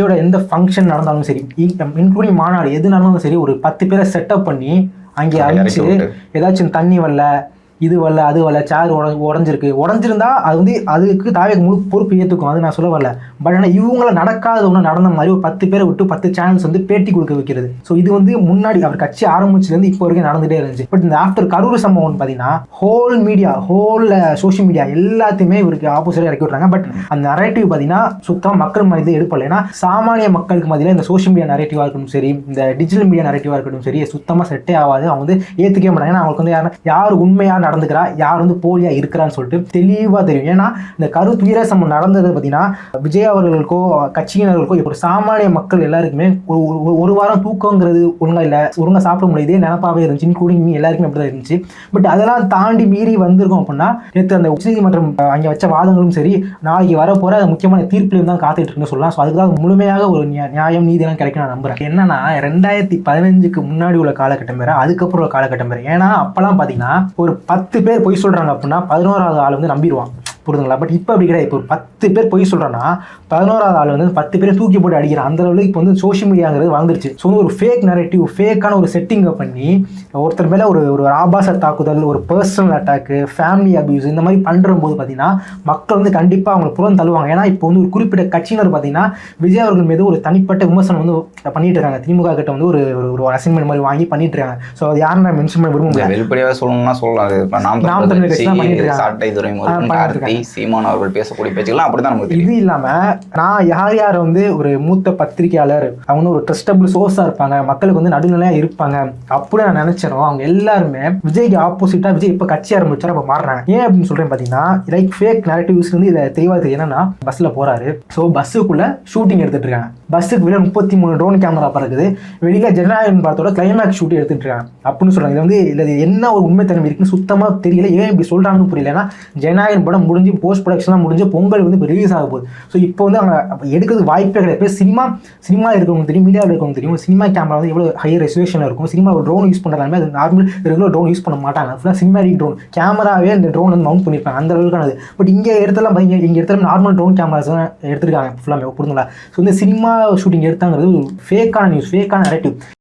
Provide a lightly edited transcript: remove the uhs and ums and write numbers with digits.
இதோட எந்த ஃபங்க்ஷன் நடந்தாலும் சரி, இன்க்ளூடிங் மாநாடு எது நடந்தாலும் சரி, ஒரு 10 பேரை செட்டப் பண்ணி அங்கே அழிச்சு ஏதாச்சும் தண்ணி வரல, இது வரல, அது வரல, சேர் உடஞ்சிருந்தா அது வந்து அதுக்கு தாவேக்கு முழு பொறுப்பு ஏற்றுக்கும், அது நான் சொல்ல வரல. பட் ஆனால் இவங்கள நடக்காத ஒன்று நடந்த மாதிரி ஒரு 10 பேரை விட்டு 10 சேனல்ஸ் வந்து பேட்டி கொடுக்க வைக்கிறது. ஸோ இது வந்து முன்னாடி அவர் கட்சி ஆரம்பிச்சிலேருந்து இப்போ வரைக்கும் நடந்துகிட்டே இருந்துச்சு. பட் இந்த ஆஃப்டர் கரூர் சம்பவம் பார்த்தீங்கன்னா ஹோல் சோஷியல் மீடியா எல்லாத்தையுமே இவருக்கு ஆப்போசிட்டாக இறக்கி விட்றாங்க. பட் அந்த நரேட்டிவ் பார்த்தீங்கன்னா சுத்தமாக மக்கள் மனதில் எடுப்பல. ஏன்னா சாமானிய மக்களுக்கு மத்தியில் இந்த சோஷியல் மீடியா நரேட்டிவாக இருக்கட்டும் சரி, இந்த டிஜிட்டல் மீடியா நரேட்டிவாக இருக்கட்டும் சரி, சுத்தமாக செட்டே ஆகாது. அவங்க வந்து ஏற்றுக்கவே மாட்டாங்க. ஏன்னா அவங்களுக்கு வந்து யார் உண்மையாக நடந்துக்கிறா, யார் வந்து போலியா இருக்கிறான்னு சொல்லிட்டு தெளிவாக தெரியும். ஏன்னா இந்த கரூர் துயர சம்பவம் நடந்தது பார்த்தீங்கன்னா விஜய் அவர்களுக்கோ கட்சியினர்களுக்கோ இப்போ சாமானிய மக்கள் எல்லாருக்குமே ஒரு வாரம் தூக்கங்கிறது ஒழுங்கா சாப்பிட முடியுது நினப்பாவே இருந்துச்சு. இன்க்ளூடிங் எல்லாருக்குமே அப்படிதான் இருந்துச்சு. பட் அதெல்லாம் தாண்டி மீறி வந்திருக்கோம் அப்படின்னா நேற்று அந்த உச்சநீதிமன்றம் அங்கே வச்ச வாதங்களும் சரி, நாளைக்கு வரப்போற முக்கியமான தீர்ப்புலையும் தான் காத்துட்டு இருக்குன்னு சொல்லலாம். ஸோ அதுக்காக முழுமையாக ஒரு நியாயம் நீதியெல்லாம் கிடைக்கும் நான் நம்புறேன். என்னன்னா 2015க்கு முன்னாடி உள்ள காலகட்டம் வேற, அதுக்கப்புறம் உள்ள காலகட்டம் வேற. ஏன்னா அப்பெல்லாம் பார்த்தீங்கன்னா ஒரு 10 பேர் பொய் சொல்றாங்க அப்படின்னா 11வது ஆள் வந்து நம்பிடுவான், புரிதுங்களா? பட் இப்போ அப்படி கிடையாது. இப்போ ஒரு 10 பேர் பொய் சொல்கிறேன்னா 11வது ஆள் வந்து 10 பேரை தூக்கி போட்டு அடிக்கிறான். அந்த அளவுக்கு இப்போ வந்து சோஷியல் மீடியாங்கிறது வளர்ந்துருச்சு. ஸோ ஒரு ஃபேக் நரேட்டிவ், ஃபேக்கான ஒரு செட்டிங்கை பண்ணி ஒருத்தர் மேலே ஒரு ஆபாச தாக்குதல், ஒரு பர்சனல் அட்டாக்கு, ஃபேமிலி அபியூஸ் இந்த மாதிரி பண்ணுற போது பார்த்தீங்கன்னா மக்கள் வந்து கண்டிப்பாக அவங்களை புறம் தள்ளுவாங்க. ஏன்னா இப்போ வந்து ஒரு குறிப்பிட்ட கட்சியினர் பார்த்தீங்கன்னா விஜய் அவர்கள் மீது ஒரு தனிப்பட்ட விமர்சனம் வந்து பண்ணிட்டு இருக்காங்க. திமுக கிட்ட வந்து ஒரு அசைன்மெண்ட் மாதிரி வாங்கி பண்ணிட்டு இருக்காங்க. ஸோ அது யாரும் நான் மென்ஷன் பண்ண விரும்ப முடியாது. வெளிப்படையாக சொல்லணும்னா சொல்லலாம். நாம் சீமான் அவர்கள் பேசக்கூடிய பேச்சுக்கலாம் அப்படிதான் நமக்கு. இது இல்லாம நான் யார் வந்து ஒரு மூத்த பத்திரிகையாளர், அவங்க ஒரு ட்ரஸ்டபிள் சோர்ஸா இருப்பாங்க, மக்களுக்கு வந்து நடுநிலையா இருப்பாங்க அப்படி நான் நினைச்சேனோ அவங்க எல்லாருமே விஜய்க்கு ஆப்போசிட்டா விஜய் இப்ப கட்சி ஆரம்பிச்சாரு அப்ப மாறுறாங்க. ஏன் அப்படின்னு சொல்றேன் பாத்தீங்கன்னா லைக் ஃபேக் நரேட்டிவ்ஸ் வந்து இதை தெளிவா தெரியும். என்னன்னா பஸ்ல போறாரு, ஸோ பஸ்ஸுக்குள்ள ஷூட்டிங் எடுத்துட்டு இருக்காங்க. பஸ்ஸுக்கு வெளியே 33 ட்ரோன் கேமரா பறக்குது, வெளியில ஜனநாயகன் படத்தோட கிளைமேக்ஸ் ஷூட் எடுத்துட்டு இருக்காங்க அப்படின்னு சொல்றாங்க. இது வந்து இல்லை என்ன ஒரு உண்மைத்தன்மை இருக்குன்னு சுத்தமா தெரியல. ஏன் இப்படி சொல்றாங்கன்னு புரியல. ஏன்னா ஜனநாயகன் படம் முடிஞ்சு போஸ்ட் ப்ரொடக்ஷன்லாம் முடிஞ்சு பொங்கல் வந்து இப்போ ரிலீஸ் ஆக போகுது. ஸோ இப்போ வந்து அவங்க எடுக்கிறது வாய்ப்பே கிடையாது. சினிமா இருக்கவங்க தெரியும், மீடியாவில் இருக்கவங்க தெரியும், சினிமா கேமரா வந்து எவ்வளோ ஹை ரெசல்யூஷனில் இருக்கும். சினிமா ஒரு ட்ரோன் யூஸ் பண்ணுறாங்க, அது நார்மல் ரெகுலர் ட்ரோன் யூஸ் பண்ண மாட்டாங்க. ஃபுல்லாக சினிமாட்டிக் ட்ரோன் கேமராவே இந்த ட்ரோன் வந்து மவுண்ட் பண்ணியிருப்பாங்க, அந்த அளவுக்கானது. பட் இங்கே இடத்துல இங்கே இடத்துல நார்மல் ட்ரோன் கேமராஸ் தான் எடுத்துருக்காங்க ஃபுல்லாமே, புரிஞ்சுங்களா? ஸோ இந்த சினிமா ஷூட்டிங் எடுத்தாங்கிறது ஒரு ஃபேக்கான நியூஸ், ஃபேக்கான நரேட்டிவ்.